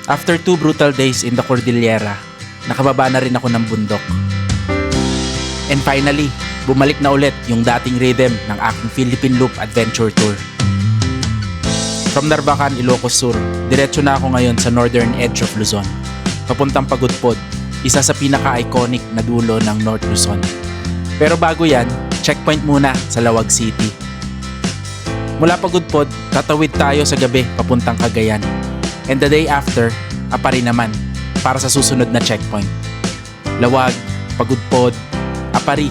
After 2 brutal days in the Cordillera, nakababa na rin ako ng bundok. And finally, bumalik na ulit yung dating rhythm ng aking Philippine Loop Adventure Tour. From Narvacan, Ilocos Sur, diretso na ako ngayon sa northern edge of Luzon, papuntang Pagudpod, isa sa pinaka-iconic na dulo ng North Luzon. Pero bago yan, checkpoint muna sa Lawag City. Mula Pagudpod, tatawid tayo sa gabi papuntang Cagayan. And the day after, Apari naman para sa susunod na checkpoint. Lawag, Pagudpod, Apari.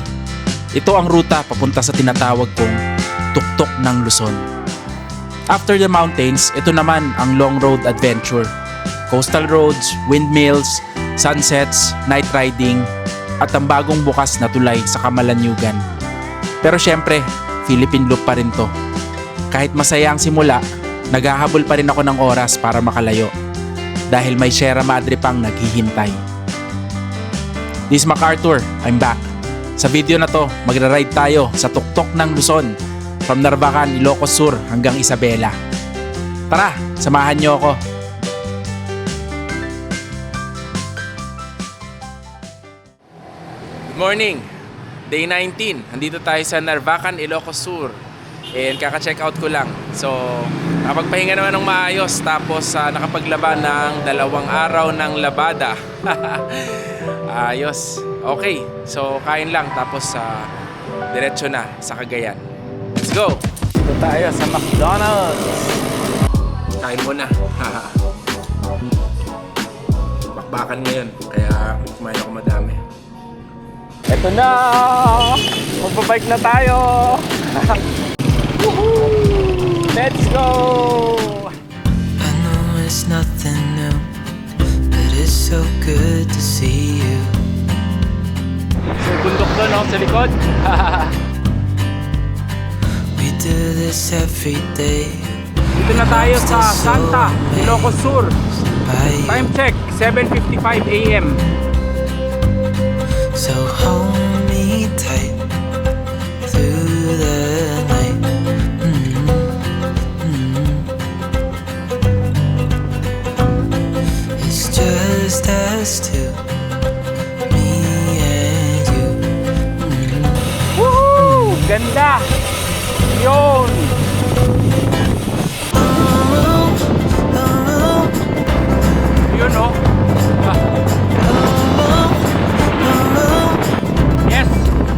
Ito ang ruta papunta sa tinatawag kong tuktok ng Luzon. After the mountains, ito naman ang long road adventure. Coastal roads, windmills, sunsets, night riding, at ang bagong bukas na tulay sa Kamalanyugan. Pero syempre, Philippine Loop pa rin to. Kahit masaya ang simula, naghahabol pa rin ako ng oras para makalayo. Dahil may Sierra Madre pang naghihintay. This is MacArthur, I'm back. Sa video na to, magra-ride tayo sa tuktok ng Luzon. From Narvacan, Ilocos Sur hanggang Isabela. Tara, samahan niyo ako. Good morning! Day 19. Andito tayo sa Narvacan, Ilocos Sur. And kaka-check out ko lang. So, nakapagpahinga naman ng maayos. Tapos nakapaglaba ng 2 araw ng labada. Ayos. Okay. So, kain lang. Tapos diretso na sa Cagayan. Let's go! Dito tayo sa McDonald's. Kain muna. Bakbakan ngayon. Kaya kumain ako madami. Eto na! Magbabike na tayo! Let's go! I know it's nothing new, but it's so good to see you. So, bundok doon, no? Sa likod. We do this every day. Dito na tayo sa Santa, Ilocos Sur. Time check, 7:55 AM. So hold me tight through the night. It's just us two, me and you. Woohoo! Ganda! Yun! Yun, oh! Yes!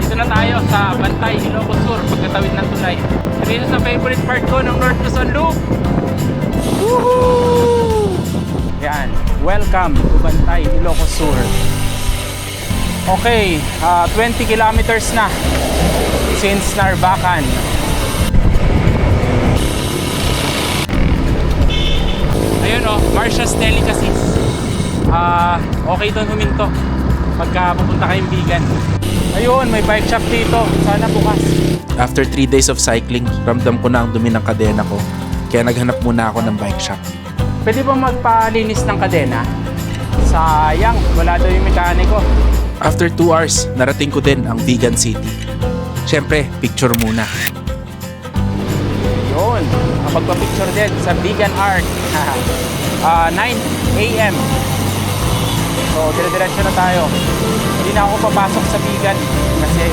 Dito na tayo sa Bantay, Ilocos Sur, pagkatawid ng tulay. Dito sa favorite part ko ng North Luzon Loop. Woohoo! Yan. Welcome to Bantay, Ilocos Sur. Okay, 20 kilometers na since Narvacan. Ayun oh, Marcia's Delicacies. Okay doon huminto pagka pupunta kayong Bigan. Ayun, may bike shop dito. Sana bukas. After 3 days of cycling, ramdam ko na ang dumi ng kadena ko. Kaya naghanap muna ako ng bike shop. Pwede ba magpalinis ng kadena? Sayang, wala daw yung mekaniko. After 2 hours, narating ko din ang Vigan City. Siyempre, picture muna. Yun, kapagpa-picture din sa Vigan Arc. 9 AM. So, dire-diretso na tayo. Hindi na ako papasok sa Vigan kasi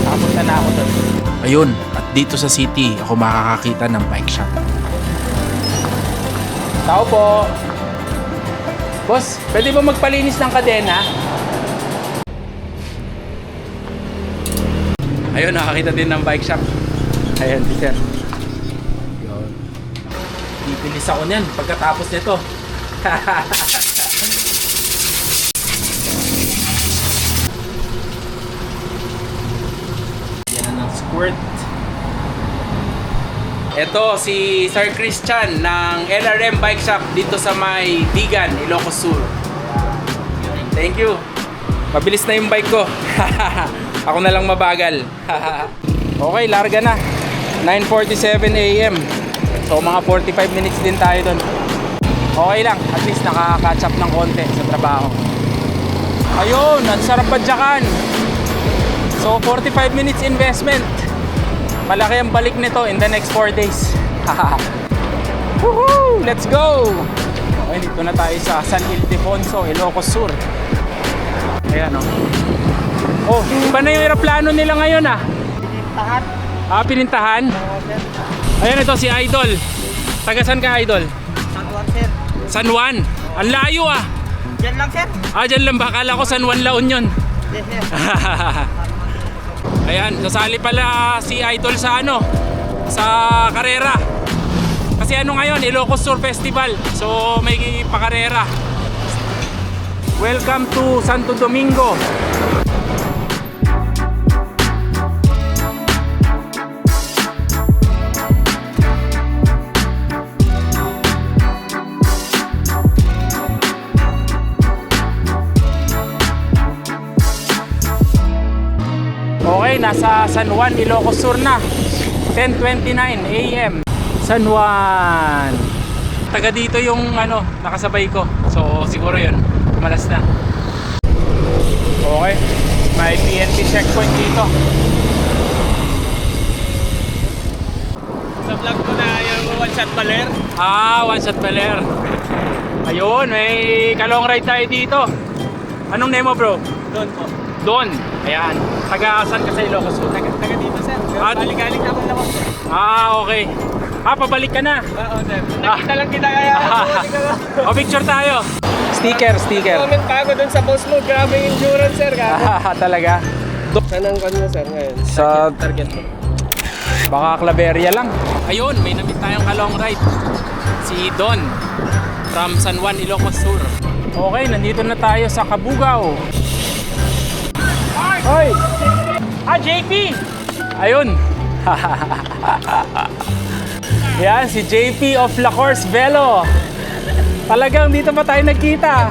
nakapunta na ako doon. Ayun, at dito sa city, ako makakakita ng bike shop. Tao po. Boss, pwede ba magpalinis ng kadena? Ayun, nakakita din ng bike shop. Ayun, teacher. Yun. Pipilis ako niyan pagkatapos nito. Yan ang squirt. Ito si Sir Christian ng LRM Bike Shop dito sa may Bigan, Ilocos Sur. Thank you. Mabilis na yung bike ko. Ako na lang mabagal. Okay, larga na. 9:47 AM. So mga 45 minutes din tayo doon. Okay lang, at least nakaka-catch up ng konti sa trabaho. Ayun, ang sarap padyakan. So 45 minutes investment. Malaki ang balik nito in the next 4 days. Woohoo! Let's go! Okay, dito na tayo sa San Ildefonso, Ilocos Sur. Ayan o. Oh, iba na yung aeroplano nila ngayon ah. Pinintahan. Ah, pinintahan? Oo, sir. Ayan, ito si Idol. Taga saan ka, Idol? San Juan, sir. San Juan. Ang layo ah. Diyan lang, sir. Ah, dyan lang ba? Akala ko San Juan La Union. Yes, sir. Ayan, sasali pala si Idol sa ano? Sa karera. Kasi ano ngayon, Ilocos Sur Festival. So may pakarera. Welcome to Santo Domingo. Okay, nasa San Juan, Ilocos Sur na. 10:29 AM. San Juan. Taga dito yung ano, nakasabay ko. So siguro yun, kumalas na. Okay, may PNP checkpoint dito. Sa vlog ko na yung one shot baler. Ah, one shot baler. Ayun, may kalong ride tayo dito. Anong name mo, bro? Doon po. Don. Ayan. Taga saan ka sa Ilocos Sur? Taga dito, sir. Ah, Galing naman lang ako. Ah, okay. Ah, pabalik ka na. Oo, sir. Nakita lang kita kaya. O, picture tayo. Sticker. Comment pa ako dun sa post mo. Grabe yung endurance, sir. Talaga. Saan ang kanya, sir, ngayon? Sa Target mo. baka Claveria lang. Ayun, may namit tayong kalong ride. Si Don from San Juan, Ilocos Sur. Okay, nandito na tayo sa Cabugao. Hoy! Ah, JP! Ayun. Yan, si JP of La Course Velo. Talagang dito pa tayo nagkita.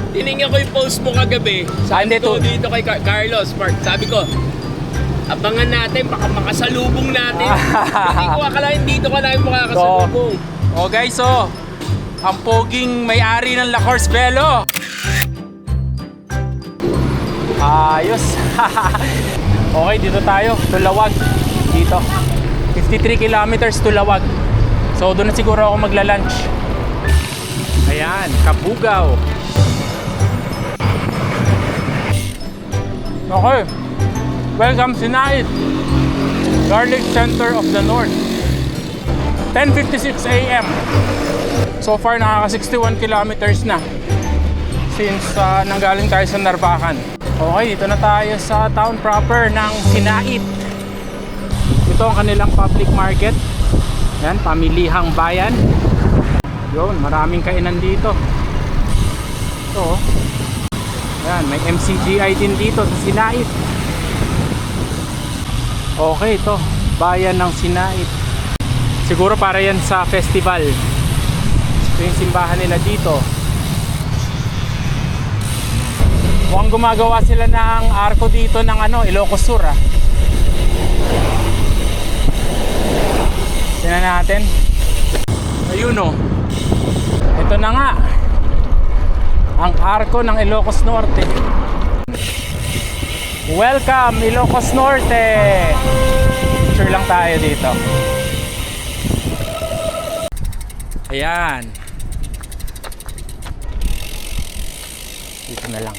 Tinignan ko yung post mo kagabi. Sabi ko dito kay Carlos Park. Sabi ko, abangan natin, baka makasalubong natin. Hindi ko akalain dito ka namin makakasalubong. Oh guys, ang poging may-ari ng La Course Velo. Ayos. Okay, dito tayo. Tulawag. Dito. 53 kilometers Tulawag. So, doon na siguro ako magla-lunch. Ayan, Cabugao. Okay. Welcome, Sinait. Garlic Center of the North. 10:56 AM. So far, nakaka-61 kilometers na. Since nanggaling tayo sa Narvacan. Okay, dito na tayo sa town proper ng Sinait. Ito ang kanilang public market. Yan, pamilihang bayan. Yun, maraming kainan dito. Ito, yan, may MCGI din dito sa Sinait. Okay, ito, bayan ng Sinait. Siguro para yan sa festival. Ito yung simbahan nila dito. Mukhang gumagawa sila ng arko dito ng Ilocos Sur ah. Tingnan natin. Ayun oh. Ito na nga. Ang arko ng Ilocos Norte. Welcome Ilocos Norte. Picture lang tayo dito. Ayan. Dito na lang.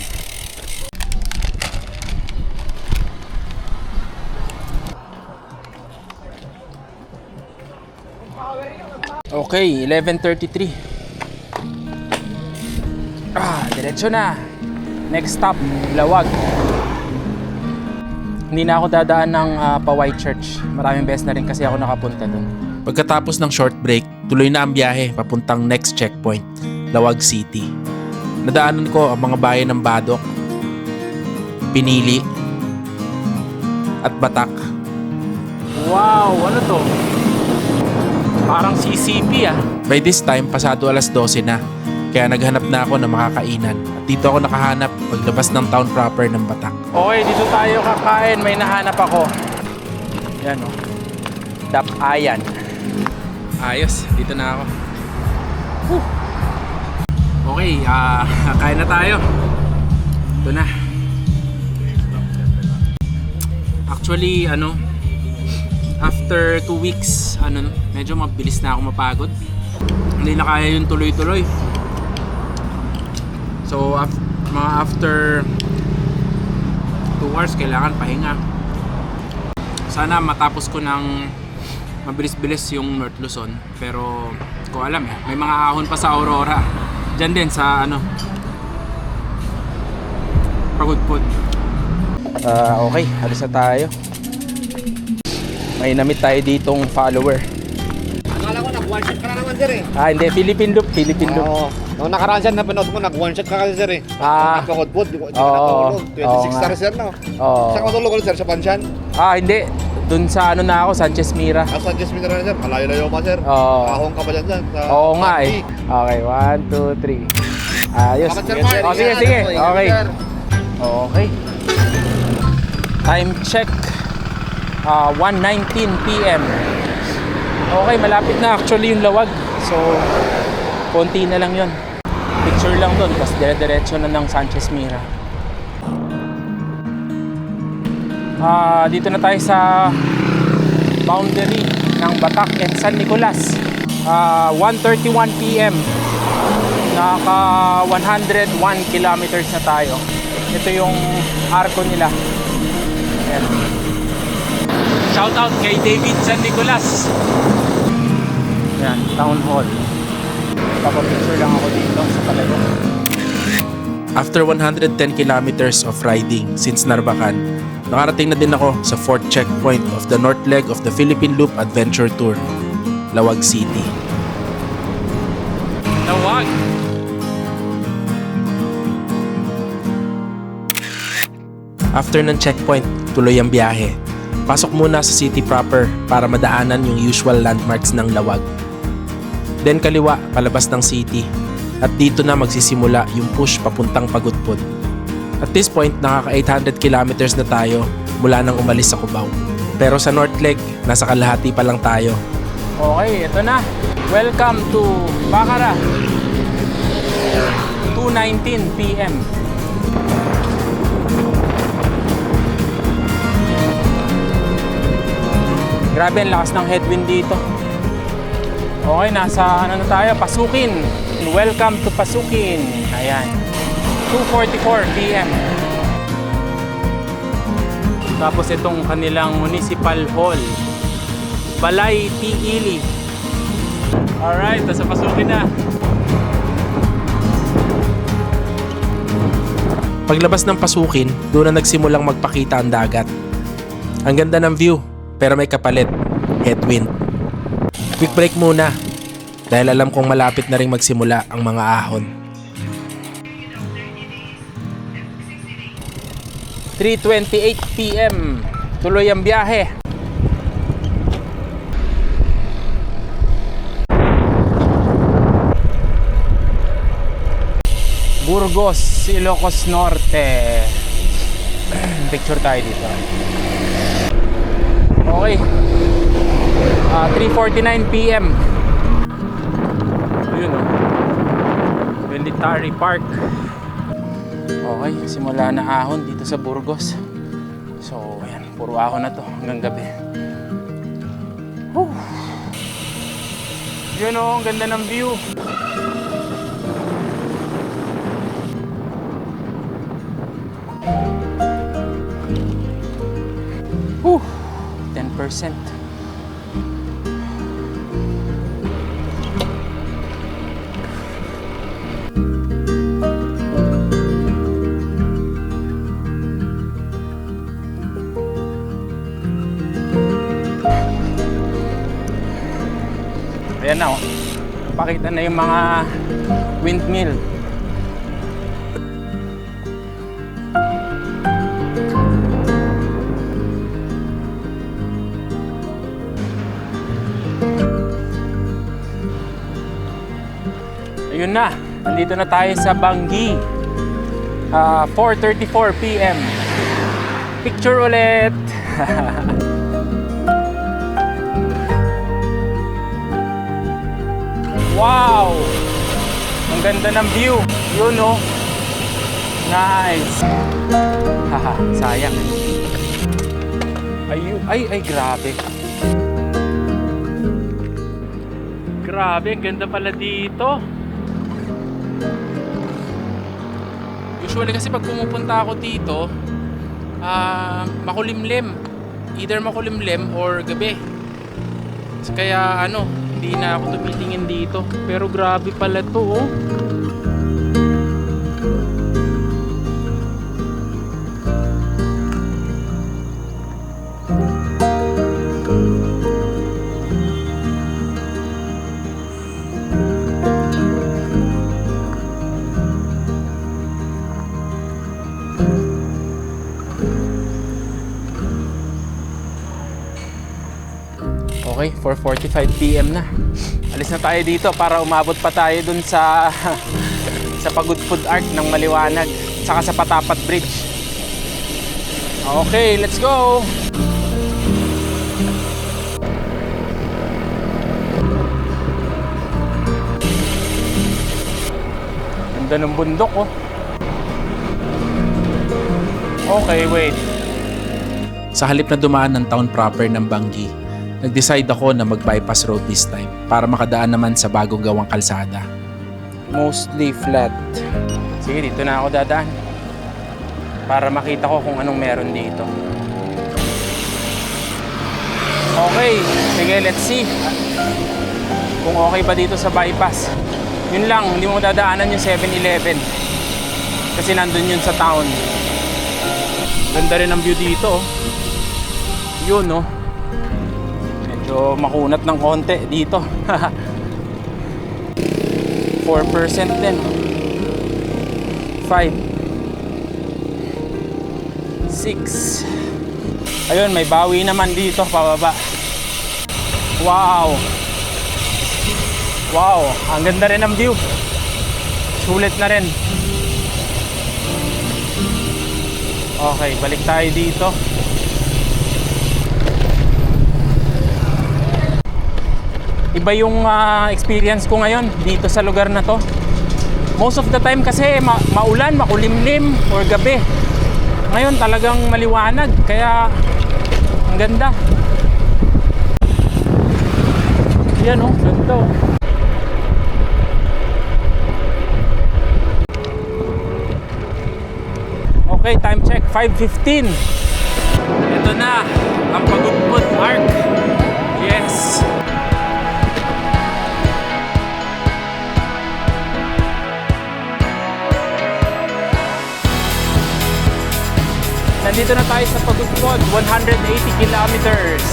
Okay, 11:33. Diretso na. Next stop, Lawag. Hindi na ako dadaan ng pa White Church. Maraming beses na rin kasi ako nakapunta dun. Pagkatapos ng short break, tuloy na ang biyahe papuntang next checkpoint, Lawag City. Nadaanan ko ang mga bayan ng Badok, Pinili, at Batak. Wow, ano to? Parang CCP ah. By this time, pasado 12:00 na. Kaya naghanap na ako ng makakainan. At dito ako nakahanap paglabas ng town proper ng Batak. Okay, dito tayo kakain. May nahanap ako. Yan o. Dapayan. Ayos, dito na ako. Okay, kain na tayo. Ito na. Actually, after 2 weeks, medyo mabilis na ako mapagod. Hindi na kaya yung tuloy-tuloy. So mga after 2 hours kailangan pahinga. Sana matapos ko ng mabilis-bilis yung North Luzon, pero ko alam may mga ahon pa sa Aurora. Diyan din sa Pagudpud. Okay, alis na tayo. May namit tayo ditong follower. Akala ko nag-one shot ka na naman sir eh. Hindi, Philippine Loop. Oo. Nung nakaraan sir, napanood ko, nag-one shot ka kasi sir eh. Nagpakudpud, di ka Oo. natulog. Oo 26 nga. stars sir no? Oo. Saan ka matulog ulit sir? Sa Pansyan? Hindi. Dun sa na ako, Sanchez Mira. Sa Jasmine na rin sir, malayo-layo pa sir. Oo. Ahong ka pa dyan sir. Sa Oo nga Pandi. Okay, 1, 2, 3. Ayos. Bakit, sir, Mark? Oh, sige, Ingat, sige. ingat, Okay. sir. Okay. Time check. 1:19 PM. Okay, malapit na actually yung lawag. So, konti na lang yun. Picture lang doon, tapos dire-diretso na ng Sanchez Mira. Dito na tayo sa boundary ng Batak and San Nicolas. 1:31 PM. Naka 101 kilometers na tayo. Ito yung arko nila. Ayan. Shoutout kay David San Nicolas. Ayan, Town Hall. Papapicture lang ako dito sa palayo. After 110 kilometers of riding since Narvacan, nakarating na din ako sa 4th checkpoint of the north leg of the Philippine Loop Adventure Tour, Lawag City. Lawag! After ng checkpoint, tuloy ang biyahe. Pasok muna sa city proper para madaanan yung usual landmarks ng Lawag. Then kaliwa, palabas ng city. At dito na magsisimula yung push papuntang Pagudpud. At this point, nakaka 800 kilometers na tayo mula nang umalis sa Cubao. Pero sa North Leg, nasa kalahati pa lang tayo. Okay, ito na. Welcome to Bacara. 2:19 PM. Grabe ang lakas ng headwind dito. Okay, nasa na tayo? Pasukin. Welcome to Pasukin. Ayan. 2:44 PM. Tapos itong kanilang municipal hall. Balay Tiili. Alright, nasa Pasukin na. Paglabas ng Pasukin, doon na nagsimulang magpakita ang dagat. Ang ganda ng view, pero may kapalit, headwind. Quick break muna, dahil alam kong malapit na rin magsimula ang mga ahon. 3:28 PM, tuloy ang biyahe. Burgos, Ilocos Norte. Picture tayo dito. Okay. 3:49 PM. Yun o. Military Park. Okay, simula na ahon dito sa Burgos. So, ayan, puro ahon na to hanggang gabi. Whew. Yun o, ang ganda ng view. Whew. 10%. Ayan na oh. Pakita na yung mga windmill. Ayun na, nandito na tayo sa Bangi. 4:34 PM. Picture ulit. Wow! Ang ganda ng view. Yun oh. Nice. Haha, sayang. Ay, grabe. Grabe, ang ganda pala dito. Usually kasi pag pumupunta ako dito, makulimlim. Either makulimlim or gabi. Kaya hindi na ako tumitingin dito. Pero grabe pala to, oh. Okay, 4:45 PM na. Alis na tayo dito para umabot pa tayo dun sa sa Pagudpud Arc ng Maliwanag, saka sa Patapat Bridge. Okay, let's go. Ganda ng bundok, oh. Okay, wait. Sa halip na dumaan ng town proper ng Bangi, nag-decide ako na mag-bypass road this time para makadaan naman sa bagong gawang kalsada. Mostly flat. Sige, dito na ako dadaan para makita ko kung anong meron dito. Okay, sige, let's see kung okay ba dito sa bypass. Yun lang, hindi mo dadaanan yung 7-Eleven kasi nandun yun sa town. Ganda rin ang view dito, oh. Yun, oh. So, makunat ng konti dito. 4% din. 5 6. Ayun, may bawi naman dito pababa. Wow. Wow, ang ganda rin ng view. Sulit na rin. Okay, balik tayo dito. Iba yung experience ko ngayon dito sa lugar na to. Most of the time kasi maulan, makulimlim or gabi. Ngayon talagang maliwanag, kaya ang ganda. Yan, oh, ganda, oh. Okay, time check, 5:15. Ito na ang Pagudpud Arc. Yes. Nandito na tayo sa Pagudpud, 180 kilometers.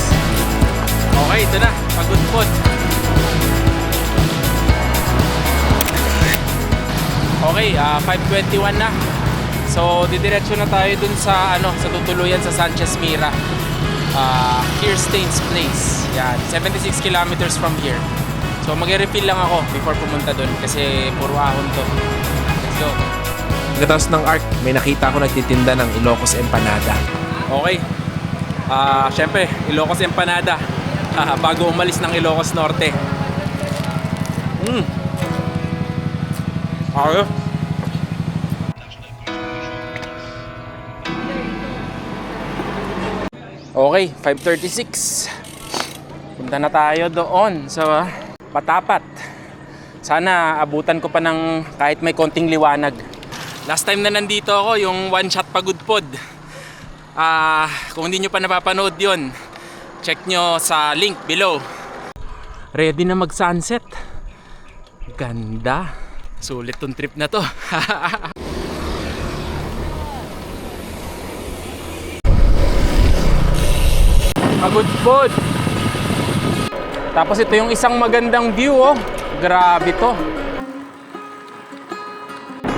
Okay, ito na, Pagudpud. Okay, 5:21 na. So, didiretso na tayo dun sa sa tutuluyan sa Sanchez Mira. Kirstein's Place. Yan, 76 kilometers from here. So, mag-refill lang ako before pumunta dun kasi puro ahon to. Let's go. Pagkatapos ng Arc, may nakita ako nagtitinda ng Ilocos Empanada. Okay. Syempre, Ilocos Empanada. Bago umalis ng Ilocos Norte. Okay. Okay, 5:36. Punta na tayo doon sa Patapat. Sana abutan ko pa ng kahit may konting liwanag. Last time na nandito ako, yung one shot Pagudpud. Kung hindi nyo pa napapanood yun, check nyo sa link below. Ready na mag-sunset. Ganda. Sulit tong trip na to. Pagudpud. Tapos ito yung isang magandang view, oh. Grabe to.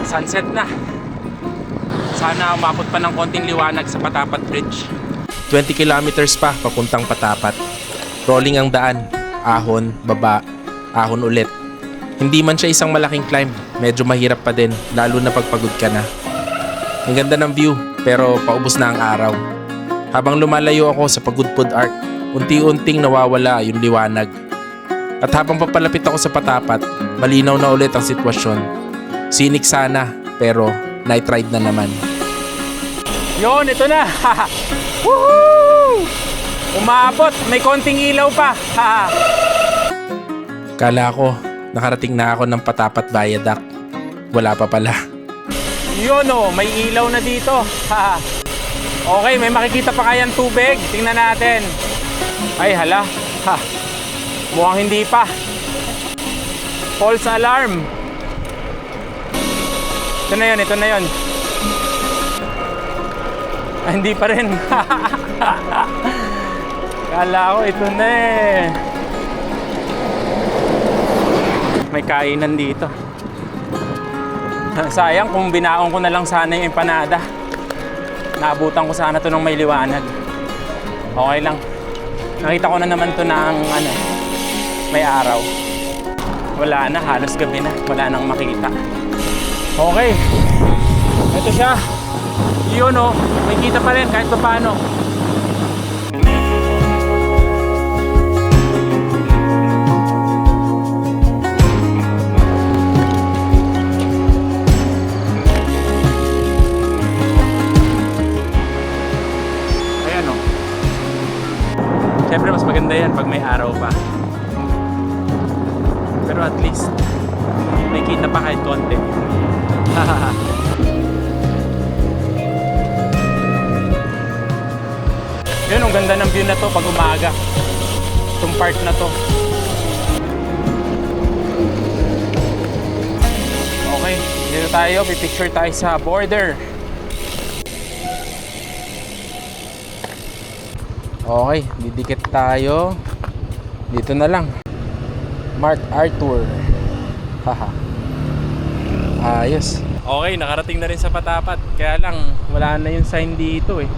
Sunset na. Sana umabot pa ng konting liwanag sa Patapat Bridge. 20 kilometers pa papuntang Patapat. Rolling ang daan. Ahon, baba, ahon ulit. Hindi man siya isang malaking climb. Medyo mahirap pa din, lalo na pagpagod ka na. Ang ganda ng view, pero paubos na ang araw. Habang lumalayo ako sa Pagudpud Arc, unti-unting nawawala yung liwanag. At habang papalapit ako sa Patapat, malinaw na ulit ang sitwasyon. Scenic sana, pero night ride na naman. Yon, ito na! Woohoo! Umabot! May konting ilaw pa! Kala ko, nakarating na ako ng Patapat Viaduct. Wala pa pala. Yun oh, may ilaw na dito. Ha. Okay, may makikita pa kayang tubig. Tingnan natin. Ay, hala. Ha. Mukhang hindi pa. False alarm. Ito na yun, ito na yun. Ah, hindi pa rin. Kala ko ito na eh. May kainan dito. Sayang kung binaon ko na lang sana yung empanada. Naabutan ko sana to ng may liwanag. Okay lang. Nakita ko na naman to ng may araw. Wala na, halos gabi na. Wala nang makita. Okay. Ito siya. Yun oh, may kita pa rin kahit pa paano. Siyempre mas maganda yan pag may araw pa. Pero at least may kita pa kahit konti. Yun, ang ganda ng view na to pag umaga. Itong part na to. Okay, dito tayo, pipicture tayo sa border. Okay, didikit tayo. Dito na lang. Mark Arthur. Haha. Ayos. Okay, nakarating na rin sa Patapat. Kaya lang, wala na yung sign dito eh.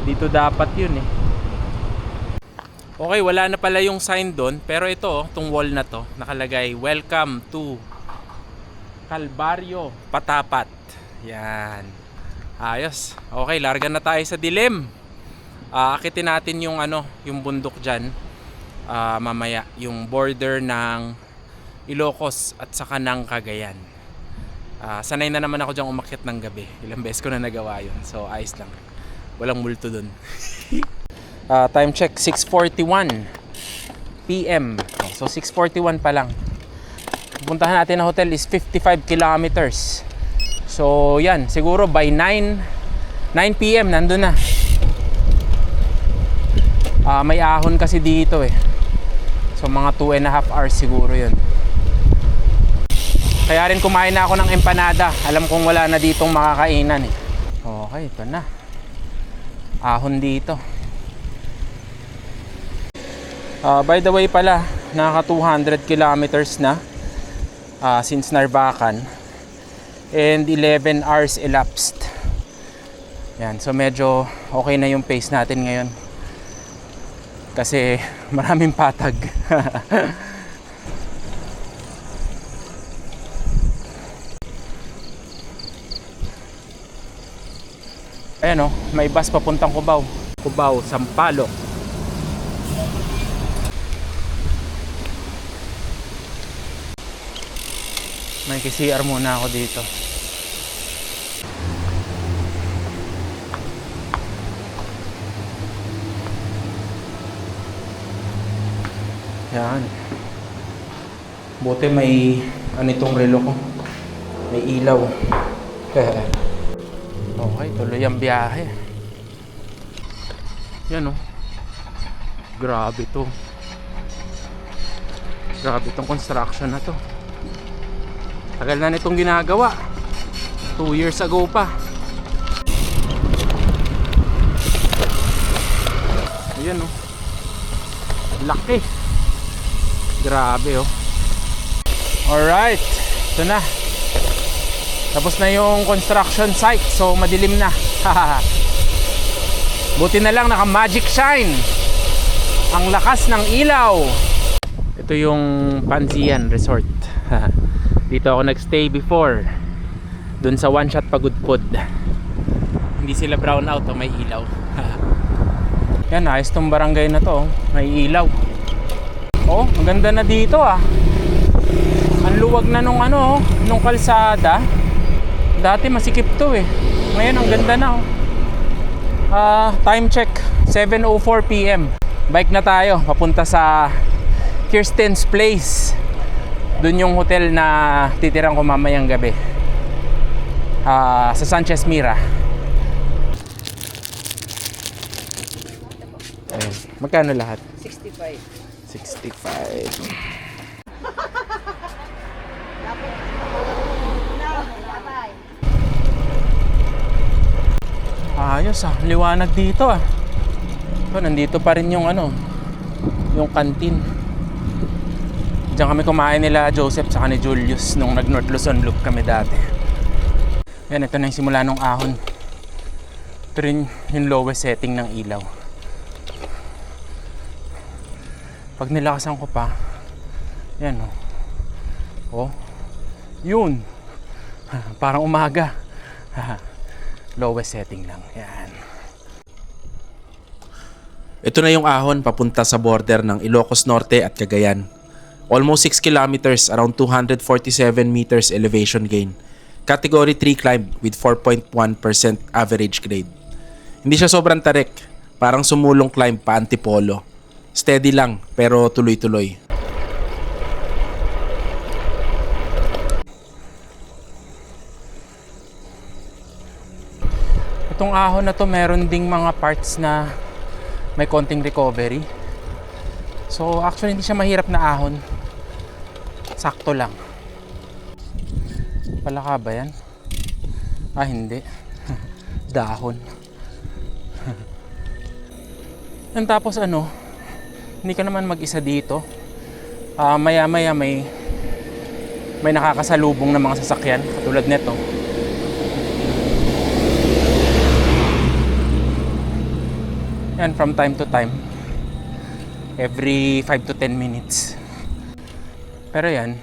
Dito dapat yun eh. Okay, wala na pala yung sign doon. Pero ito, itong wall na to, nakalagay, "Welcome to Calvario, Patapat." Yan. Ayos. Okay, larga na tayo sa dilim. Akitin natin yung yung bundok diyan. Mamaya yung border ng Ilocos at saka ng Cagayan. Sanay na naman ako diyan umakyat ng gabi. Ilang beses ko na nagawa 'yun. So ayos lang. Walang multo dun. Time check 6:41 PM. So 6:41 pa lang. Puntahan natin na hotel is 55 kilometers. So yan, siguro by 9 PM nandun na. May ahon kasi dito eh. So mga 2.5 hours siguro yun. Kaya rin kumain na ako ng empanada. Alam kong wala na ditong makakainan eh. Okay, ito na. Ahon dito. By the way pala, naka 200 kilometers na since Narvacan. And 11 hours elapsed. Yan, so medyo okay na yung pace natin ngayon. Kasi maraming patag. Ayan o, may bus papuntang Cubao. Cubao, Sampaloc. May CR muna ako dito. Yan. Buti may itong relo ko. May ilaw. Okay, tuloy ang biyahe. Yan oh. Grabe to. Grabe tong construction na to. Tagal na nitong ginagawa. 2 years ago pa. Ayan oh. Laki. Grabe oh. Alright. Ito na. Tapos na yung construction site. So madilim na. Buti na lang naka magic shine. Ang lakas ng ilaw. Ito yung Pansian Resort. Dito ako nagstay before. Dun sa One Shot Pagudpod. Hindi sila brown out oh, may ilaw. Yan, ayos tong barangay na to. May ilaw. Oh, maganda na dito ah. Ang luwag na nung nung kalsada. Dati masikip to eh. Ngayon ang ganda na oh. Time check 7:04 PM. Bike na tayo papunta sa Kirsten's Place. Doon yung hotel na titirang ko mamayang gabi. sa Sanchez Mira. Ayun. Magkano lahat? 65. 65. Ayos liwanag dito So, nandito pa rin yung yung kantin. Diyan kami kumain nila Joseph sa ni Julius nung nag North Luzon Loop kami dati. Yan, ito na yung simula ng ahon. Ito rin yung lowest setting ng ilaw. Pag nilakasan ko pa, yan yun. Parang umaga. Lowest setting lang. Yan. Ito na yung ahon papunta sa border ng Ilocos Norte at Cagayan. Almost 6 kilometers, around 247 meters elevation gain. Category 3 climb with 4.1% average grade. Hindi siya sobrang tarik, parang sumulong climb pa antipolo. Steady lang pero tuloy-tuloy. Itong ahon na to meron ding mga parts na may konting recovery. So actually hindi siya mahirap na ahon. Sakto lang. Palaka ba yan? Hindi. Dahon. And tapos hindi ka naman mag-isa dito. Maya-maya may nakakasalubong na mga sasakyan katulad nito. Yan, from time to time. Every 5 to 10 minutes. Pero yan,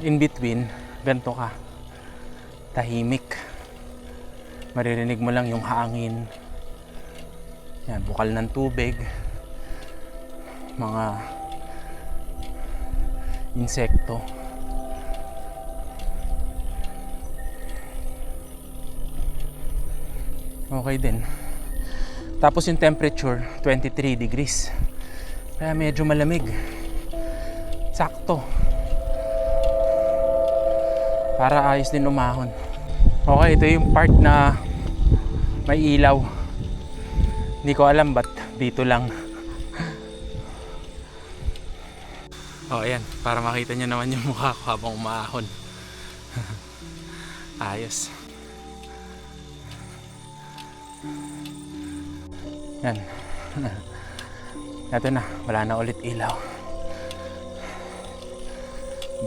in between, ganito ka. Tahimik. Maririnig mo lang yung hangin. Yan, bukal ng tubig. Mga insekto. Okay din. Tapos yung temperature, 23 degrees. Kaya medyo malamig. Sakto. Para ayos din umahon. Okay, ito yung part na may ilaw. Hindi ko alam ba't dito lang. Ayan, para makita nyo naman yung mukha ko habang umahon. Ayos. Yan. Ito na, wala na ulit ilaw.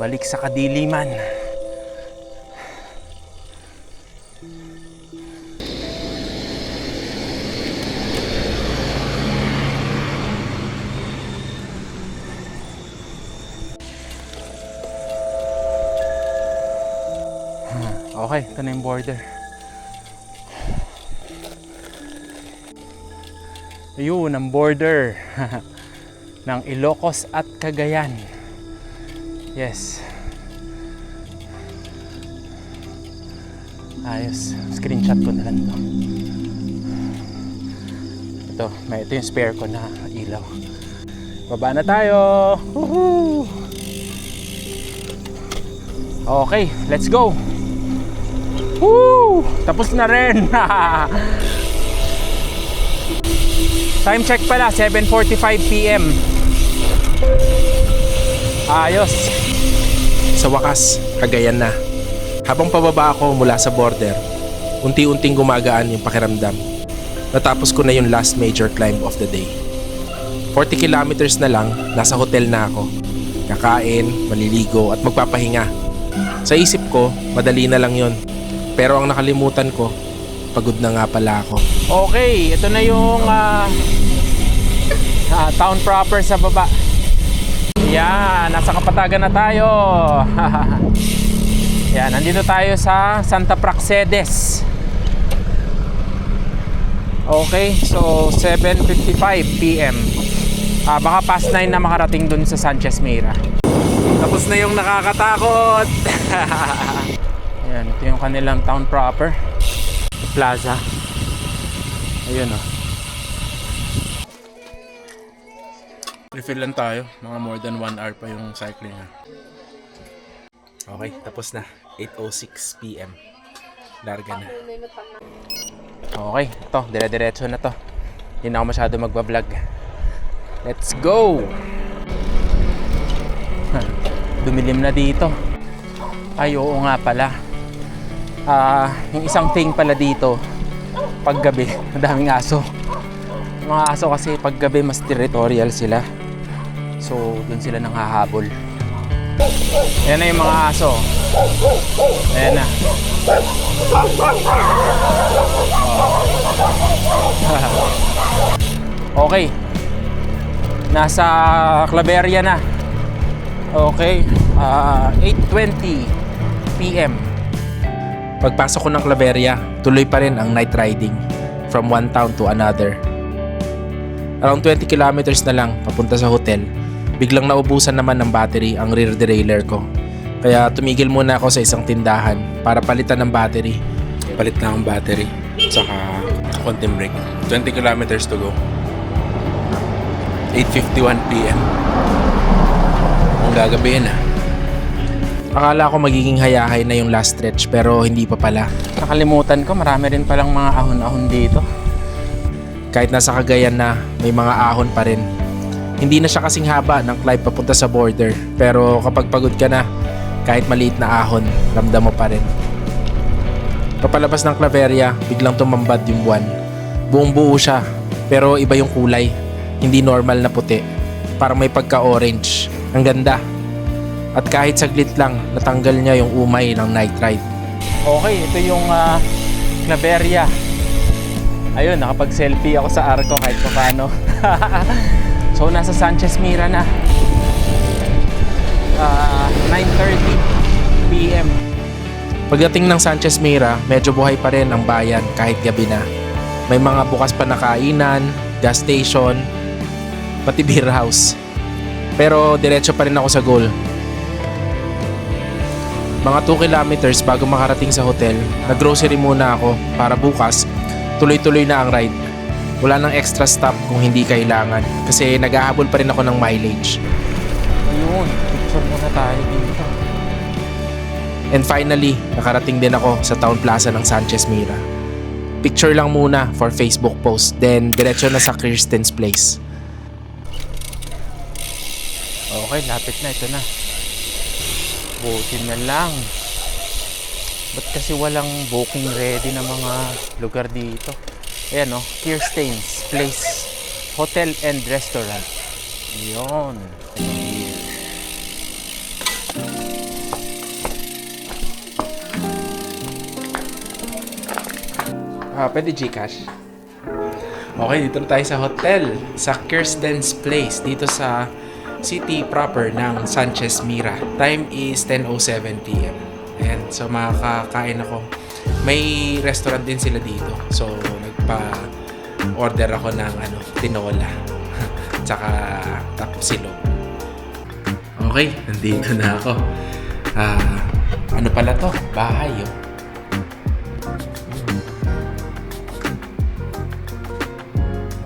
Balik sa kadiliman. Okay, ito na yung border. Ayun, ang border ng Ilocos at Cagayan. Yes. Ayos. Screenshot ko na lang ito. Ito yung spare ko na ilaw. Baba na tayo. Woohoo! Okay, let's go. Woo! Tapos na rin. Time check pala, 7:45 PM. Ayos. Sa wakas, Cagayan na. Habang pababa ako mula sa border, unti-unting gumagaan yung pakiramdam. Natapos ko na yung last major climb of the day. 40 kilometers na lang, nasa hotel na ako. Kakain, maliligo at magpapahinga. Sa isip ko, madali na lang yon. Pero ang nakalimutan ko, pagod na nga pala ako. Okay, ito na yung town proper sa baba. Yan, nasa Kapatagan na tayo. Yan, nandito tayo sa Santa Praxedes. Okay, so 7:55 PM. Baka past 9 na makarating dun sa Sanchez Mira. Tapos na yung nakakatakot. Yan, ito yung kanilang town proper. Plaza. Ayun Refill lang tayo. Mga more than 1 hour pa yung cycling. Okay, tapos na. 8:06 PM. Larga na. Okay, ito, dire-diretso na to. Hindi na ako masyado magbablog. Let's go! Dumilim na dito. Ay, oo nga pala. Yung isang thing pala dito, paggabi, madaming aso. Yung mga aso kasi paggabi mas territorial sila. So, dun sila nang hahabol. Ayan na yung mga aso. Ayan na. Okay. Nasa Claveria na. Okay. 8:20 PM. Pagpasok ko ng Claveria, tuloy pa rin ang night riding from one town to another. Around 20 kilometers na lang papunta sa hotel, biglang naubusan naman ng battery ang rear derailleur ko. Kaya tumigil muna ako sa isang tindahan para palitan ng battery. Palit na ang battery, saka konting break. 20 kilometers to go. 8:51 PM. Ang gagabihin na. Akala ko magiging hayahay na yung last stretch pero hindi pa pala. Nakalimutan ko, marami rin palang mga ahon-ahon dito. Kahit nasa Cagayan na, may mga ahon pa rin. Hindi na siya kasing haba ng climb papunta sa border, pero kapag pagod ka na, kahit maliit na ahon, ramdam mo pa rin. Papalabas ng Claveria, biglang tumambad yung buwan. Buong buo siya, pero iba yung kulay. Hindi normal na puti. Parang may pagka-orange. Ang ganda. At kahit saglit lang, natanggal niya yung umay ng night ride. Okay, ito yung Claveria. Ayun, nakapag-selfie ako sa Arco kahit pa paano. So, nasa Sanchez Mira na. 9:30 PM. Pagdating ng Sanchez Mira, medyo buhay pa rin ang bayan kahit gabi na. May mga bukas pa na kainan, gas station, pati beer house. Pero diretso pa rin ako sa goal. Mga 2 kilometers bago makarating sa hotel, nag-grocery muna ako para bukas, tuloy-tuloy na ang ride. Wala nang extra stop kung hindi kailangan kasi naghahabol pa rin ako ng mileage. Ayun, picture muna tayo dito. And finally, nakarating din ako sa town plaza ng Sanchez Mira. Picture lang muna for Facebook post, then diretso na sa Kirsten's place. Okay, lapit na. Ito na. Buti na lang. Ba't kasi walang booking ready na mga lugar dito? Ayan o, Kirsten's Place Hotel and Restaurant. Yun. Pwede Gcash? Okay, dito na tayo sa hotel. Sa Kirsten's Place. Dito sa city proper ng Sanchez Mira. Time is 10:07 PM. Ayan, so makakain ako. May restaurant din sila dito. So, nagpa-order ako ng tinola. Tsaka tapsilog. Okay, nandito na ako. Ano pala to? Bahay, oh.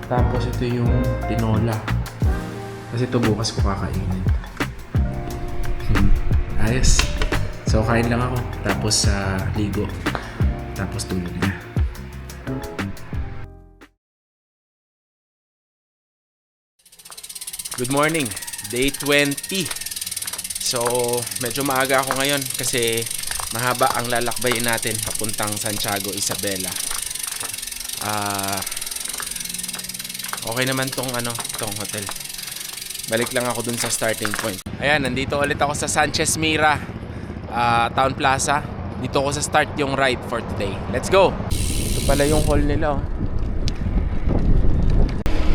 Tapos ito yung tinola. Kasi ito bukas ko kakainin. Ayos. So kain lang ako. Tapos ligo. Tapos tulog na. Good morning. Day 20. So medyo maaga ako ngayon kasi mahaba ang lalakbayin natin papuntang Santiago Isabela. Okay naman tong hotel. Balik lang ako dun sa starting point. Ayan, nandito ulit ako sa Sanchez Mira Town Plaza. Dito ako sa start yung ride for today. Let's go! Ito pala yung hall nila, oh.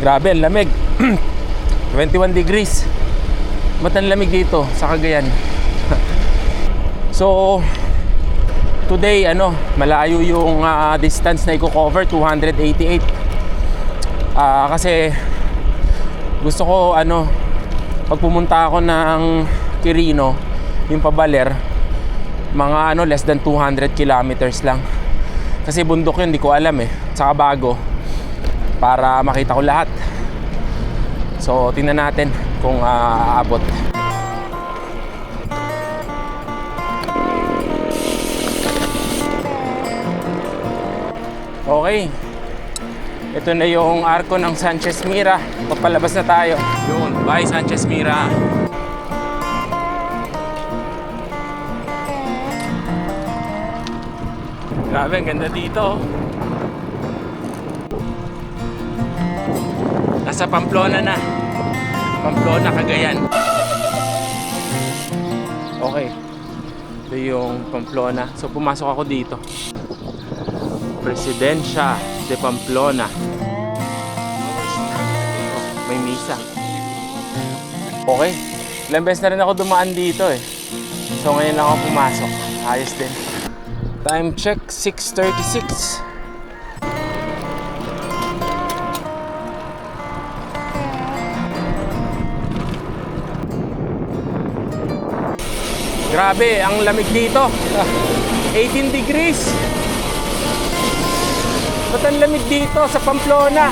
Grabe, ang lamig. 21 degrees. Ba't ang lamig dito sa Cagayan? So, today, malayo yung distance na i-cover, 288. Kasi gusto ko pag pumunta ako ng Quirino, yung pabaler, mga less than 200 kilometers lang. Kasi bundok yun, di ko alam saka bago, para makita ko lahat. So tingnan natin kung aabot. Okay. Ito na yung arko ng Sanchez Mira. Papalabas na tayo. Yun, bye Sanchez Mira. Grabe, ang ganda dito. Nasa Pamplona na. Pamplona, Cagayan. Okay. Ito yung Pamplona. So pumasok ako dito. Presidencia de Pamplona. Oh, may misa. Okay. Ilang beses na rin ako dumaan dito eh. So ngayon lang ako pumasok. Ayos din. Time check, 6:36. Grabe, ang lamig dito. 18 degrees. Ba't ang lamig dito sa Pamplona?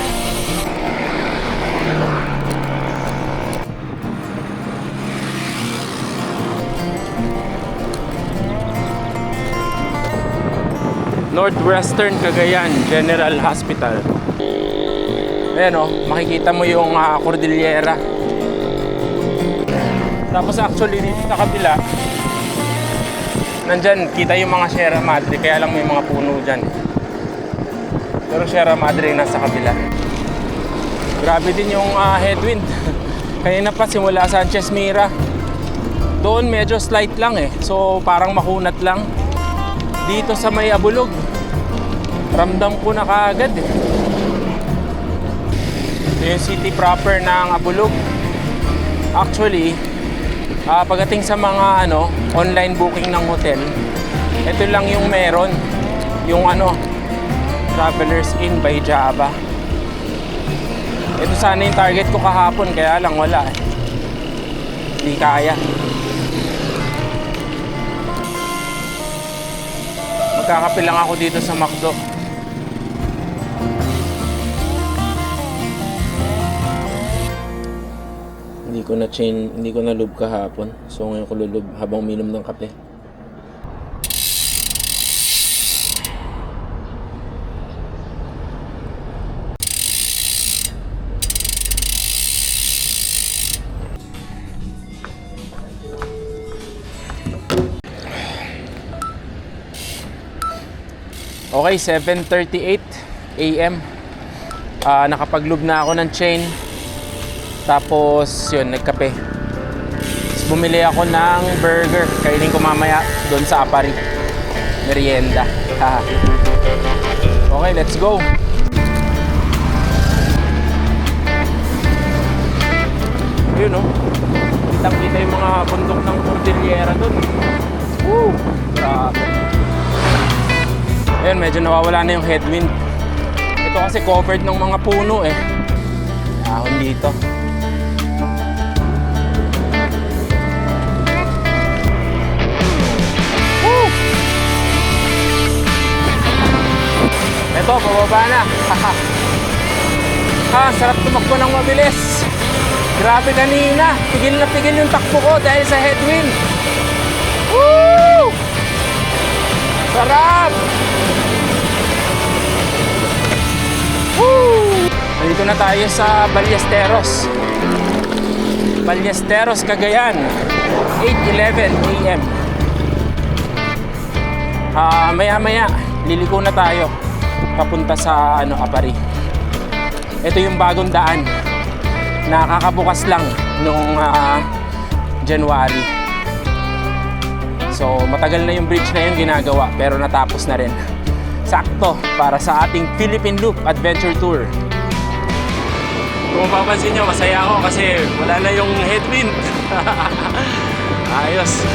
Northwestern Cagayan General Hospital. Ayan o, makikita mo yung Cordillera. Tapos actually dito sa kabila, nandyan, kita yung mga Sierra Madre, kaya lang may mga puno dyan. Pero Sierra Madre yung nasa kabila. Grabe din yung headwind. Kanina pa simula Sanchez Mira. Doon medyo slight lang eh. So parang makunat lang. Dito sa may Abulog, ramdam ko na kaagad eh. Ito yung city proper ng Abulog. Actually, pagdating sa mga online booking ng hotel, ito lang yung meron, yung Travelers Inn by Java. Ito sana yung target ko kahapon, kaya lang wala eh. Hindi kaya. Magkakape lang ako dito sa McDo. Hindi ko na lube kahapon. So ngayon ko lulub habang uminom ng kape. Okay, 7:38 AM. Nakapag-lube na ako ng chain. Tapos yun, nagkape. Tapos bumili ako ng burger. Kainin ko mamaya doon sa Apari. Merienda. Okay, let's go. Yun oh. Kitang-kita yung mga bundok ng Cordillera doon. Woo! Grabe. Ayun, medyo nawawala na yung headwind. Ito kasi covered ng mga puno eh. Ahon dito. Woo! Ito, pababa na. Sarap tumakbo ng mabilis. Grabe kanina. Pigil na pigil yung takbo ko dahil sa headwind. Woo! Sarap! Woo! Nandito na tayo sa Ballesteros. Ballesteros, Cagayan. 8:11 AM. Maya-maya, liliko na tayo papunta sa Apari. Ito yung bagong daan. Nakakabukas lang noong January. So matagal na yung bridge na yun ginagawa, pero natapos na rin. Sakto para sa ating Philippine Loop Adventure Tour. Kung mapapansin nyo, masaya ako kasi wala na yung headwind. Ayos.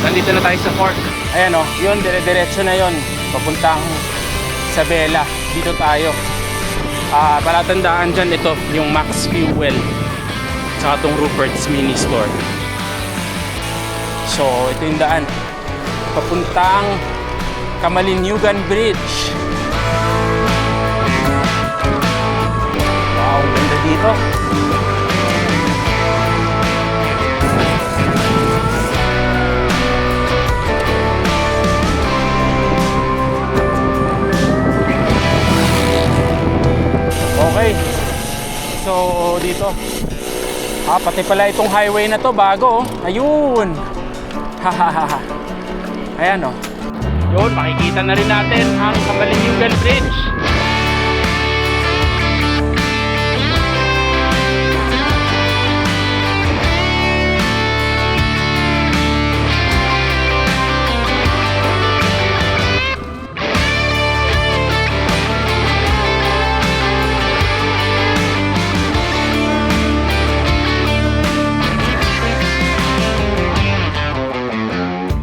Nandito na tayo sa port. Ayan o, yun, dire-diretso na yun. Papuntang Isabela. Dito tayo. Palatandaan dyan, ito, yung Max Fuel. Saka itong Rupert's Mini Store. So, ito yung daan. Papuntang Camalinugan Bridge. Wow, ganda dito. Pati pala itong highway na to, bago oh. Ayun. Hahaha. Ayan oh. Yun, makikita na rin natin ang Kamalinjugan Bridge.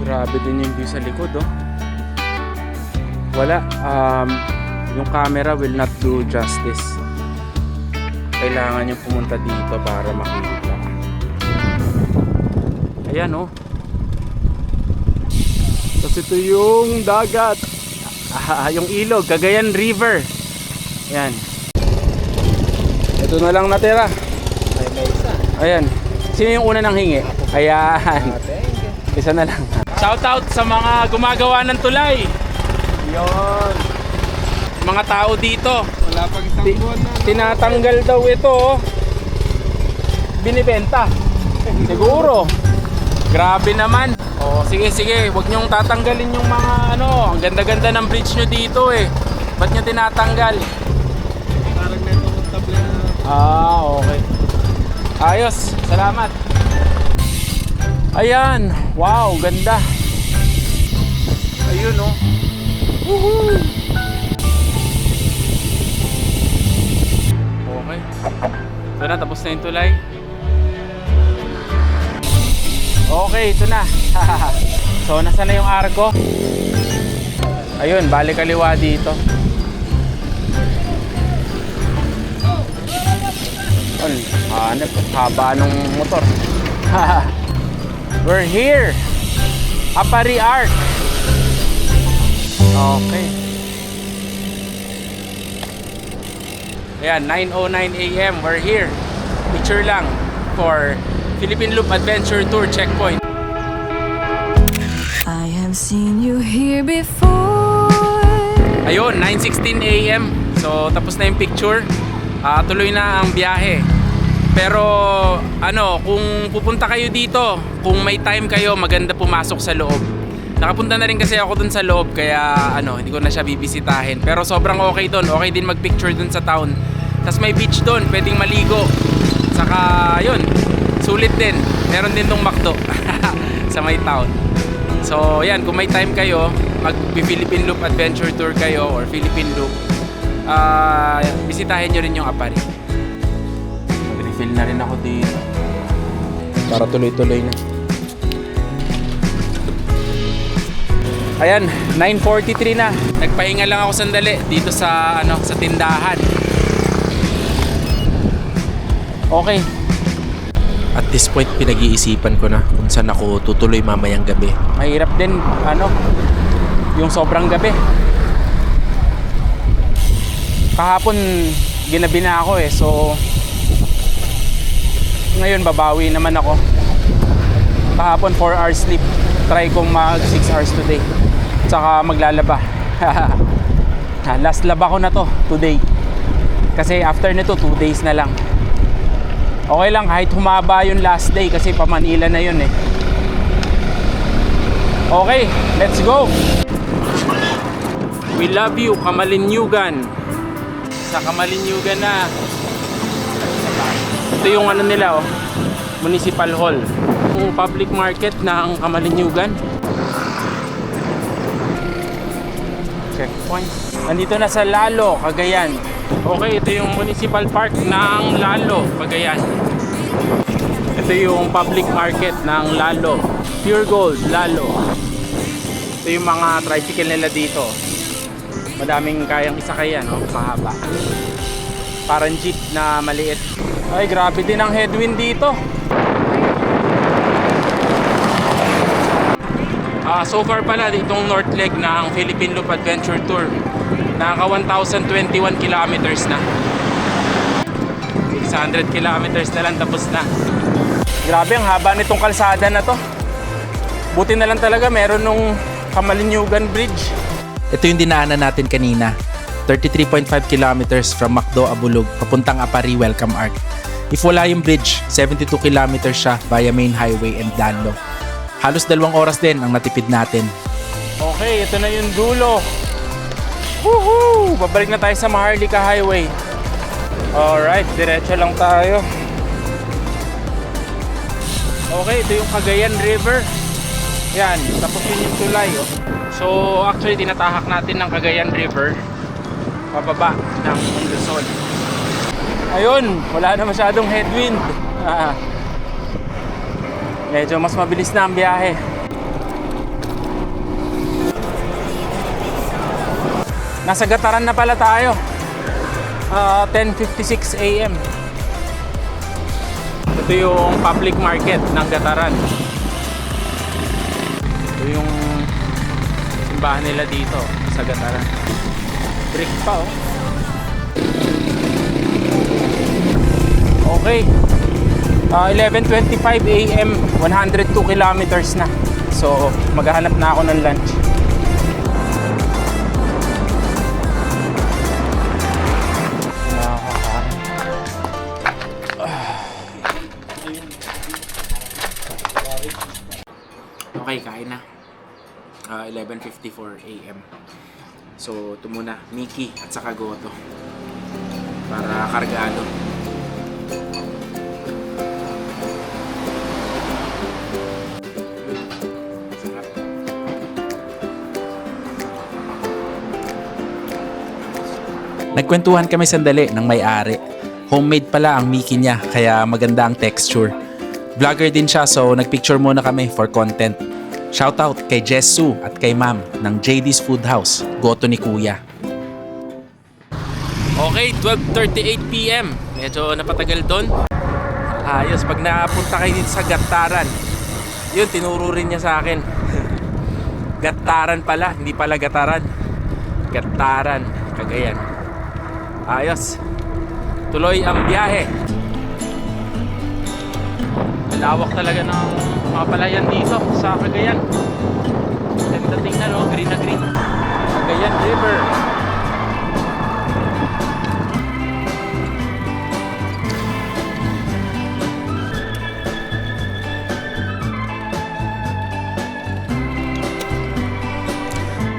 Grabe din yung view sa likod oh. Wala, yung camera will not do justice. Kailangan yung pumunta dito para makita. Ayan oh. Tapos ito yung dagat. Yung ilog, Cagayan River. Ayan. Ito na lang natira. Ayan. Sino yung una nang hingi? Ayan. Isa na lang. Shout out sa mga gumagawa ng tulay. Yon. Mga tao dito. Wala pang isang buwan na. Tinatanggal daw ito. Oh. Binibenta. Siguro. Grabe naman. Oh, sige, wag niyong tatanggalin yung mga ano. Ang ganda-ganda ng bridge nyo dito eh. Ba't nyo tinatanggal? Parang neto kong tabla na. Okay. Ayos. Salamat. Ayan. Wow, ganda. Ayun oh. Woohoo! Okay. Ito na, tapos na yung tulay. Okay, ito na. So, nasa na yung arko? Ayun, balik kaliwa dito. Hanap, haba nung motor. We're here. Apari Arc. Okay. Ayan, 9:09 AM. We're here. Picture lang for Philippine Loop Adventure Tour checkpoint. I have seen you here before. Ayun, 9:16 AM. So, tapos na yung picture. Tuloy na ang biyahe. Pero, kung pupunta kayo dito, kung may time kayo, maganda pumasok sa loob. Nakapunta na rin kasi ako dun sa loob, kaya hindi ko na siya bibisitahin. Pero sobrang okay dun. Okay din mag-picture dun sa town. Tapos may beach dun, pwedeng maligo. Saka, yun, sulit din. Meron din tong McDo sa may town. So, yan, kung may time kayo, mag-Philippine Loop Adventure Tour kayo or Philippine Loop, bisitahin nyo rin yung Apari. Mag-refill na rin ako dito para tuloy-tuloy na. Ayan, 9:43 na. Nagpahinga lang ako sandali dito sa sa tindahan. Okay. At this point, pinag-iisipan ko na kung saan ako tutuloy mamayang gabi. Mahirap din yung sobrang gabi. Kahapon ginabi na ako so ngayon babawi naman ako. Kahapon 4 hours sleep. Try kong mag 6 hours today. Tsaka maglalaba. Last laba ko na to today. Kasi after nito 2 days na lang. Okay lang kahit humaba yung last day kasi pa Manila na yun Okay, let's go. We love you, Kamalinjugan. Sa Kamalinjugan na. Ito yung nila Municipal Hall. Yung public market ng Kamalinjugan. Checkpoint. Nandito na sa Lalo, Cagayan. Okay, ito yung Municipal Park ng Lalo, Cagayan. Ito yung public market ng Lalo. Pure Gold, Lalo. Ito yung mga tricycle nila dito. Madaming kayang isakayan, mahaba. Parang jeep na maliit. Ay, grabe din ang headwind dito. So far pala itong north leg ng Philippine Loop Adventure Tour, naka 1,021 kilometers na. 600 kilometers na lang tapos na. Grabe ang haba nitong kalsada na to. Buti na lang talaga meron nung Kamalinjugan Bridge. Ito yung dinaanan natin kanina. 33.5 kilometers from McDo, Abulug, papuntang Apari Welcome Arc. If wala yung bridge, 72 kilometers siya via main highway and Danlo. Halos 2 oras din ang natipid natin. Okay, ito na yung dulo. Woohoo! Babalik na tayo sa Maharlika Highway. Alright, diretso lang tayo. Okay, ito yung Cagayan River. Yan, tapos yun yung tulay. Oh. So, actually, tinatahak natin ng Cagayan River pababa ng Luzon. Ayun, wala na masyadong headwind. Medyo mas mabilis na ang biyahe. Nasa Gataran na pala tayo. 10:56 AM. Ito yung public market ng Gataran. Ito yung simbahan nila dito sa Gataran. Brick pa oh. Okay. 11:25 AM, 102 kilometers na. So, maghahanap na ako ng lunch. Okay, kain na. 11:54 AM. So, ito muna, Mickey at saka Goto. Para kargado. Sarap. Nagkwentuhan kami sandali ng may-ari. Homemade pala ang Mickey niya, kaya maganda ang texture. Vlogger din siya, so nagpicture muna kami for content. Shoutout kay Jessu at kay Ma'am ng JD's Food House, Goto ni Kuya. Okay, 12:38 PM. Medyo napatagal doon. Ayos, pag napunta kayo dito sa Gataran, yun, tinuro rin niya sa akin. Gataran pala, hindi pala Gataran. Gataran, Cagayan. Ayos. Tuloy ang biyahe. Lawak talaga ng mga palayan dito sa Cagayan. Ganda tingnan, no? Green na green. Cagayan River.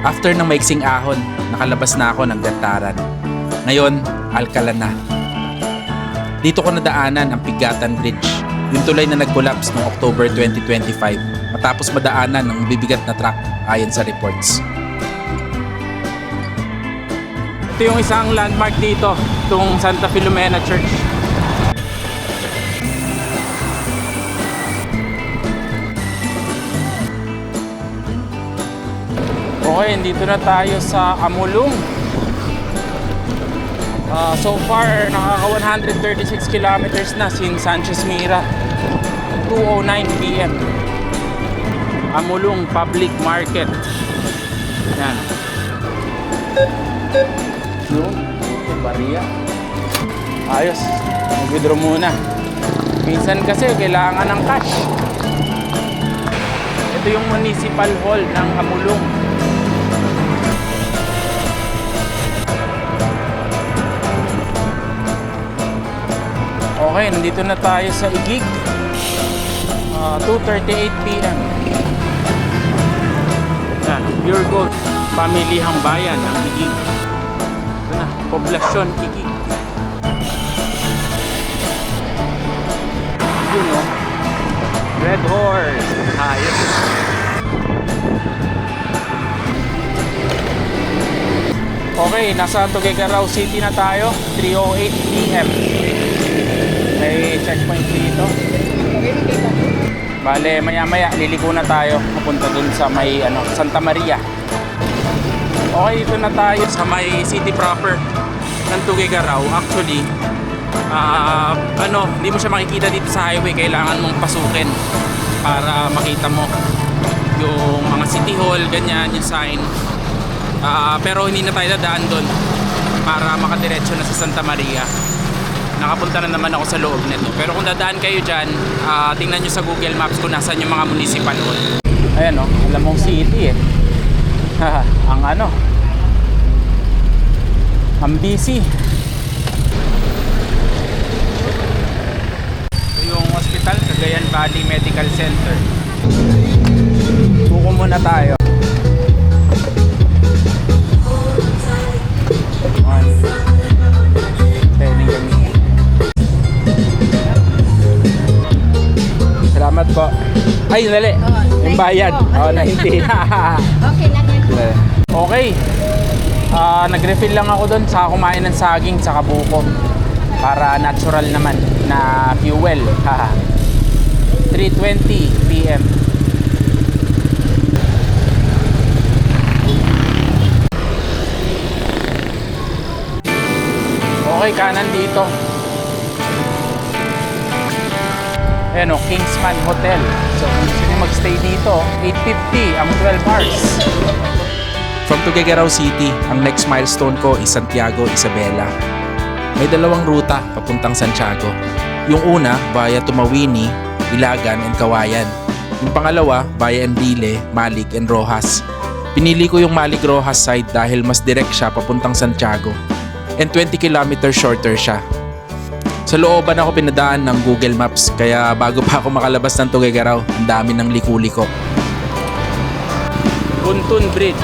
After ng maiksing ahon, nakalabas na ako ng Gataran. Ngayon, Alcala na. Dito ko nadaanan ang Pigatan Bridge, yung tulay na nag-collapse noong October 2025 matapos madaanan ng bibigat na truck ayon sa reports. Ito yung isang landmark dito, itong Santa Filomena Church. Okay, dito na tayo sa Amulong. So far, nakaka 136 kilometers na since Sanchez Mira. 2:09 PM. Amulong Public Market. Yan. Yung Maria. Ayos. Mag-withdraw muna. Minsan kasi kailangan ng cash. Ito yung Municipal Hall ng Amulong. Okay, nandito na tayo sa Igig. 2:38 PM. Yan, Pure Gold. Pamilihang bayan ng Igig. Ito na, Poblasyon Igig. Yun o. Red Horse. Ayos. Okay, nasa Tuguegarao City na tayo. 3:08 PM. May checkpoint dito. Bale, maya-maya liliko na tayo pupunta dun sa may Santa Maria. Okay, dito na tayo sa may city proper ng Tuguegarao. Actually, hindi mo siya makikita dito sa highway. Kailangan mong pasukin para makita mo yung mga city hall, ganyan, yung sign. Pero hindi na tayo dadaan dun para makadiretso na sa Santa Maria. Nakapunta na naman ako sa loob nito. Pero kung dadaan kayo dyan, tingnan nyo sa Google Maps kung nasan yung mga municipal hall. Ayan o, alam mong city eh. Ang busy. Hospital, Cagayan Valley Medical Center. Buko muna tayo. Pwedeng gamitin. Salamat po. Ay, dali. Yung bayad. Oo, 19. Okay lang yun. Okay. Nag-refill lang ako doon sa kumain ng saging sa buko. Para natural naman na fuel. 3:20 PM. Okay, kanan dito. Ayan o, Kingsman Hotel. So, kung gusto nyo magstay dito, 850 ang 12 hours. From Tuguegarao City, ang next milestone ko is Santiago, Isabela. May dalawang ruta papuntang Santiago. Yung una, via Tumawini, Ilagan, and Kawayan. Yung pangalawa, via Enrile, Malig, and Rojas. Pinili ko yung Malig Rojas side dahil mas direct siya papuntang Santiago. And 20 kilometers shorter siya. Sa looban ako pinadaan ng Google Maps, kaya bago pa ako makalabas ng Tuguegarao, ang dami ng liku-liko. Buntun Bridge.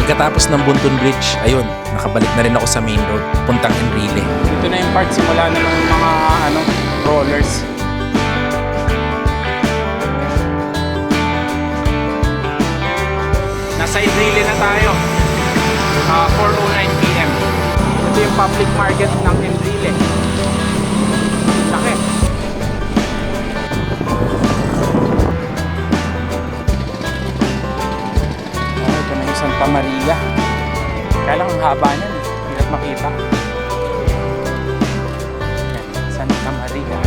Pagkatapos ng Buntun Bridge, ayun, nakabalik na rin ako sa main road, puntang Enrile. Ito na yung part simula na ng mga rollers. Nasa Enrile na tayo. 4:09 PM. Ito yung public market ng Enrile. Laki. Ito na yung Santa Maria. Kaya lang ang haba niyan. Hirap makita. Santa Maria.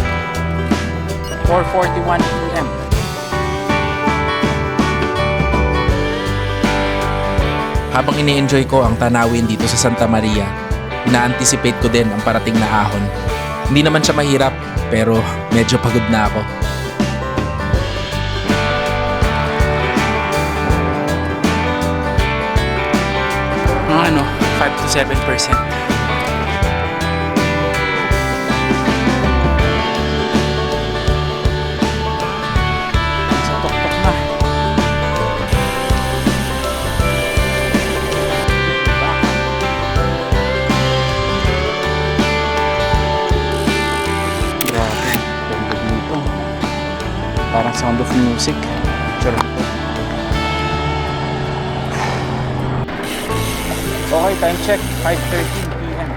4:41 PM. Habang ini-enjoy ko ang tanawin dito sa Santa Maria, ina-anticipate ko din ang parating na ahon. Hindi naman siya mahirap, pero medyo pagod na ako. Mga 5 to 7%. Sa tuktok na. Grabe, ganda dito. Parang Sound of Music. Charot. Okay, time check, 5:13 PM.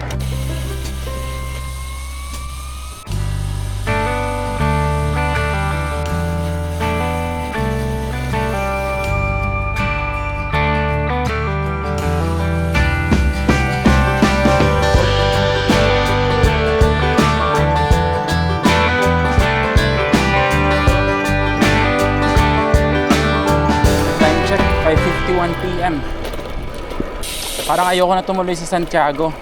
Time check, 5:51 PM. Parang ayoko na tumuloy sa Santiago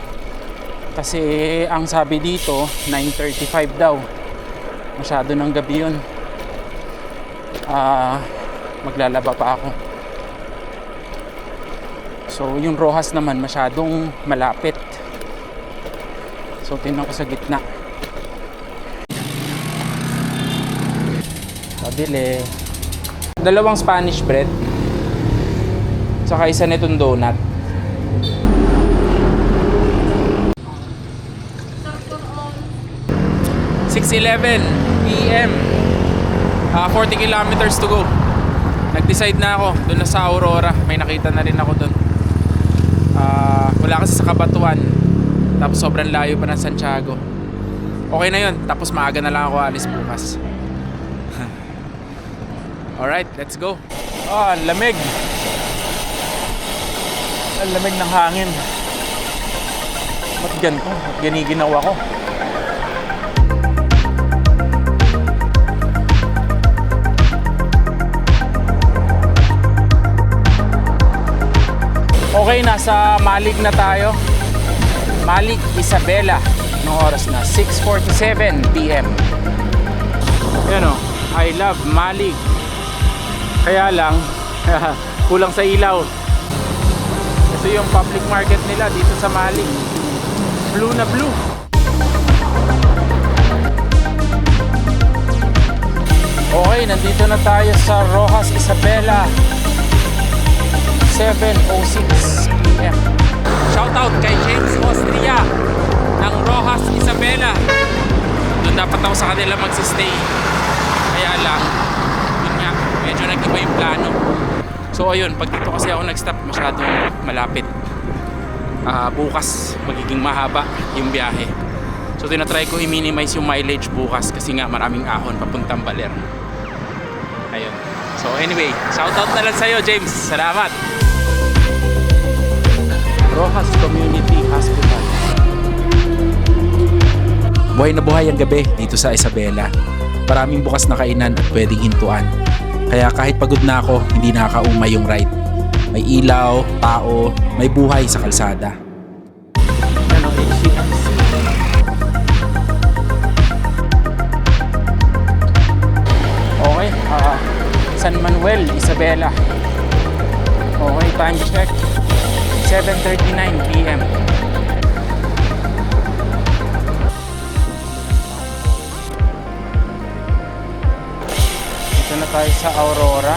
kasi ang sabi dito 9:35 daw, masyado ng gabi yun. Maglalaba pa ako. So yung Rojas naman masyadong malapit, so tingnan ko sa gitna. Pabili dalawang Spanish bread saka isa nitong donut. 6:11 PM. 40 kilometers to go. Nag-decide na ako doon na sa Aurora. May nakita na rin ako doon. Wala kasi sa Kabatuan. Tapos sobrang layo pa ng Santiago. Okay na yun. Tapos maaga na lang ako alis bukas. Alright, let's go. Ang lamig. Ang lamig ng hangin. Ba't ganito? Ba't ganiginaw ako? Okay, nasa Malig na tayo. Malig, Isabela. Anong oras na? 6:47 PM. Yan o, I love Malig. Kaya lang, kulang sa ilaw. Ito yung public market nila dito sa Mali. Blue na blue. Okay, nandito na tayo sa Rojas Isabela. 7:06 PM. Shoutout kay James Austria ng Rojas Isabela. Doon dapat ako sa kanila magsistay. Kaya lang, yun nga, medyo nag-iba yung plano. So ayun, pag dito kasi ako nag-stop, masyadong malapit. Bukas, magiging mahaba yung biyahe. So tinatry ko i-minimize yung mileage bukas kasi nga maraming ahon papuntang Baler. Ayun. So anyway, shoutout na lang sa'yo, James. Salamat! Rojas Community Hospital. Buhay na buhay ang gabi dito sa Isabela. Maraming bukas na kainan at pwedeng hintuan. Kaya kahit pagod na ako, hindi nakakaumay yung ride. May ilaw, tao, may buhay sa kalsada. Ano, HCMC. Okay, San Manuel, Isabela. Okay, time check. 7:39 PM. Dito na tayo sa Aurora.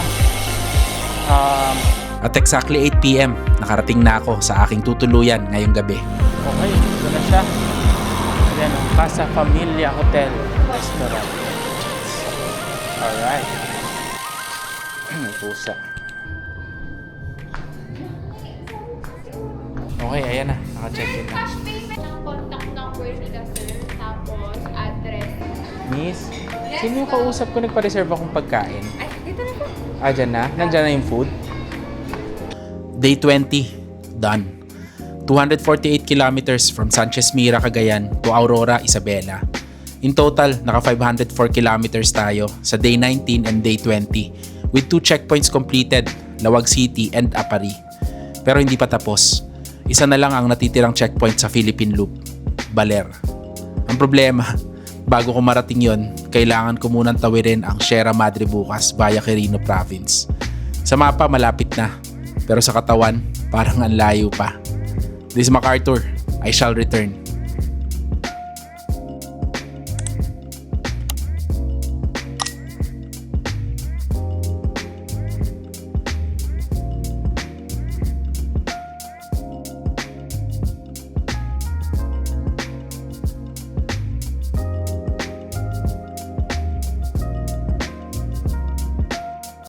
At exactly 8 PM, nakarating na ako sa aking tutuluyan ngayong gabi. Okay, ito na siya. Ayan, ang Casa Familia Hotel Restaurant. Alright. May pusa. Okay, ayan na. Naka-check-in na. Cash payment ng contact number nila, sir. Tapos, address. Miss, sino yung kausap ko nagpa-reserve akong pagkain? Ay, dito na po. Dyan na? Nandyan na yung food? Day 20, done. 248 kilometers from Sanchez Mira, Cagayan to Aurora, Isabela. In total, naka 504 kilometers tayo sa day 19 and day 20 with 2 checkpoints completed, Lawag City and Apari. Pero hindi pa tapos. Isa na lang ang natitirang checkpoint sa Philippine Loop, Baler. Ang problema, bago ko marating yon, kailangan ko munang tawirin ang Sierra Madre bukas via Quirino Province. Sa mapa, malapit na. Pero sa katawan, parang ang layo pa. This is MacArthur. I shall return.